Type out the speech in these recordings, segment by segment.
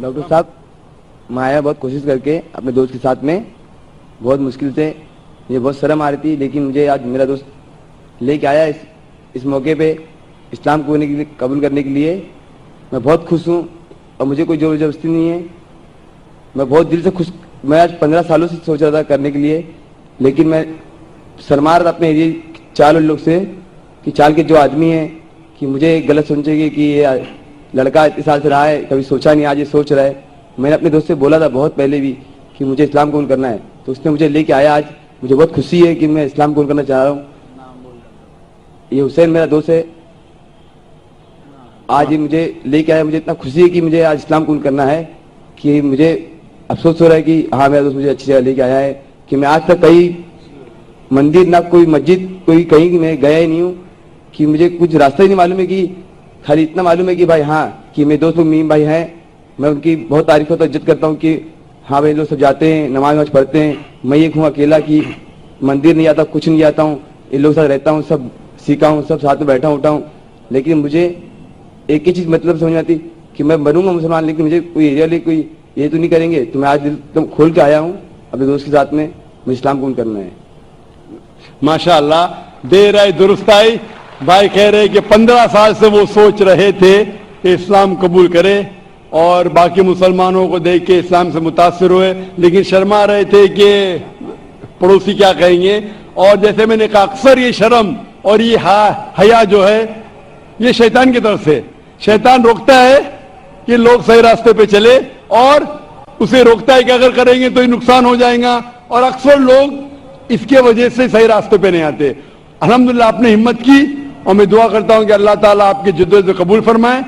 Doctor साहब मैं आया बहुत कोशिश करके अपने दोस्त के साथ में, बहुत मुश्किल से, मुझे बहुत शर्म आ रही थी, लेकिन मुझे आज मेरा दोस्त लेके आया इस मौके पे इस्लाम को कबूल करने के लिए। मैं बहुत खुश हूँ और मुझे कोई जोर जबरदस्ती नहीं है। मैं बहुत दिल से खुश, मैं आज 15 सालों से सोच रहा था करने के लिए, लेकिन मैं शर्मा रहा था अपने एरिया चाल लोग से कि चाल के जो आदमी है कि मुझे गलत सोचेंगे कि ये लड़का इतने साल से रहा है, कभी सोचा नहीं, आज ये सोच रहा है। मैंने अपने दोस्त से बोला था बहुत पहले भी कि मुझे इस्लाम कबूल करना है, तो उसने मुझे लेके आया। आज मुझे बहुत खुशी है कि मैं इस्लाम कबूल करना चाह रहा हूँ। ये हुसैन मेरा दोस्त है, आज ये मुझे लेके आया। मुझे इतना खुशी है कि मुझे आज इस्लाम कबूल करना है कि मुझे अफसोस हो रहा है कि हाँ मेरा दोस्त मुझे अच्छी जगह लेके आया है। कि मैं आज तक कहीं मंदिर ना कोई मस्जिद कोई कहीं मैं गया ही नहीं हूँ, कि मुझे कुछ रास्ता ही नहीं मालूम है, कि खाली इतना मालूम है कि भाई हाँ कि मेरे दोस्त लोग मीम भाई हैं, मैं उनकी बहुत तारीफ करता हूँ, इज्जत करता हूँ कि हाँ भाई लोग सब जाते हैं, नमाज पढ़ते हैं। मैं एक हूँ अकेला कि मंदिर नहीं आता, कुछ नहीं आता हूँ, इन लोगों के साथ रहता हूँ, सब सीखा हूँ, सब साथ में बैठा उठा हूँ। लेकिन मुझे एक ही चीज़ मतलब समझ में आती कि मैं बनूंगा मुसलमान, लेकिन मुझे कोई एरिया ले कोई ये तो नहीं करेंगे। तो मैं आज दिल एकदम खोल के आया हूँ अपने दोस्त के साथ में, मुझे इस्लाम कबूल करना है। माशाअल्लाह, देर आई दुरुस्त आई। भाई कह रहे कि 15 साल से वो सोच रहे थे कि इस्लाम कबूल करें और बाकी मुसलमानों को देख के इस्लाम से मुतासिर हुए, लेकिन शर्मा रहे थे कि पड़ोसी क्या कहेंगे। और जैसे मैंने कहा, अक्सर ये शर्म और ये हया जो है ये शैतान की तरफ से, शैतान रोकता है कि लोग सही रास्ते पे चले और उसे रोकता है कि अगर करेंगे तो ये नुकसान हो जाएगा, और अक्सर लोग इसके वजह से सही रास्ते पे नहीं आते। अल्हम्दुलिल्लाह आपने हिम्मत की और मैं दुआ करता हूं कि अल्लाह ताला आपकी जिद्दत कबूल फरमाए।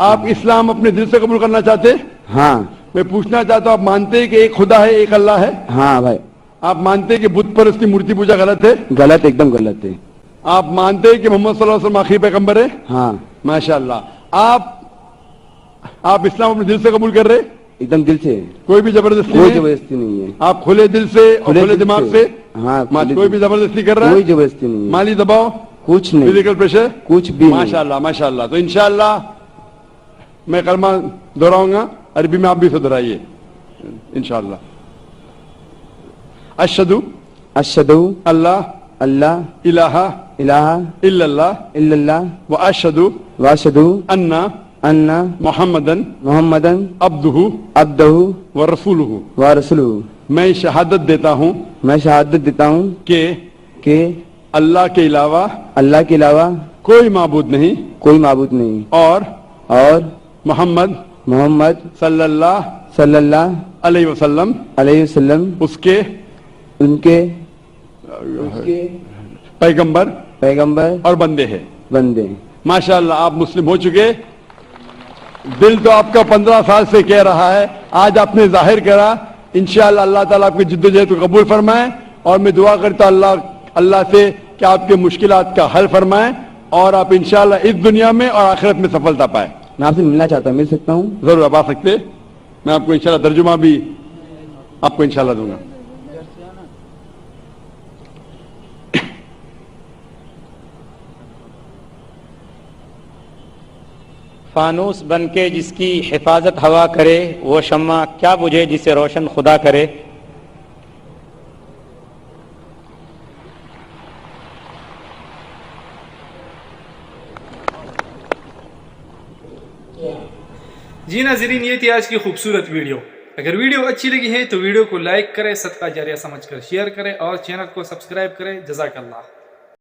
आप इस्लाम अपने दिल से कबूल करना चाहते? हाँ। मैं पूछना चाहता हूं, आप मानते हैं कि एक खुदा है, एक अल्लाह है? हाँ भाई। आप मानते हैं कि बुत परस्ती मूर्ति पूजा गलत है? गलत, एकदम गलत है। आप मानते हैं कि मोहम्मद सल्लल्लाहु अलैहि वसल्लम आखिरी पैगंबर है? हाँ। माशाअल्लाह। आप इस्लाम अपने दिल से कबूल कर रहे? एकदम दिल से, कोई भी जबरदस्ती कोई नहीं? जबरदस्ती नहीं है। आप खुले दिल से और खुले दिमाग से? हाँ। कोई भी जबरदस्ती कर रहा है? कोई जबरदस्ती नहीं है। माली दबाव? कुछ नहीं। Physical pressure? कुछ भी नहीं। माशाअल्लाह माशाअल्लाह। तो इंशाअल्लाह मैं कलमा दोहराऊंगा, अरबी में आप भी दोहराइए इंशाअल्लाह। अशहदु अशहदु अल्लाह अल्लाह इलाहा इलाहा इल्लल्लाह इल्लल्लाह व अशहदु व अशहदु अन्ना अन्ना मुहम्मदन मुहम्मदन अब्दुहु अब्दुहु व रसूलुहु। व रसूलुहु। मैं शहादत देता हूँ मैं शहादत देता हूँ कि अल्लाह के अलावा कोई माबूद नहीं कोई माबूद नहीं, और मोहम्मद सल्लल्लाहु अलैहि वसल्लम अलैहि वसल्लम उनके पैगंबर और बंदे हैं। माशाअल्लाह आप मुस्लिम हो चुके। दिल तो आपका 15 साल से कह रहा है, आज आपने जाहिर करा। इंशाअल्लाह अल्लाह ताला आपकी जिद्दोजहद को कबूल फरमाए, और मैं दुआ करता अल्लाह से कि आपके मुश्किलात का हल फरमाए और आप इंशाअल्लाह इस दुनिया में और आखिरत में सफलता पाए। मैं आपसे मिलना चाहता हूँ, मिल सकता हूँ? जरूर आप आ सकते। मैं आपको इंशाअल्लाह तर्जुमा भी आपको इंशाअल्लाह दूंगा। फानूस बन के जिसकी हिफाजत हवा करे, वो शम्मा क्या बुझे जिसे रोशन खुदा करे। जी नाज़रीन, ये थी आज की खूबसूरत वीडियो। अगर वीडियो अच्छी लगी है तो वीडियो को लाइक करें, सदका जारिया समझकर शेयर करें और चैनल को सब्सक्राइब करें। जज़ाकल्लाह।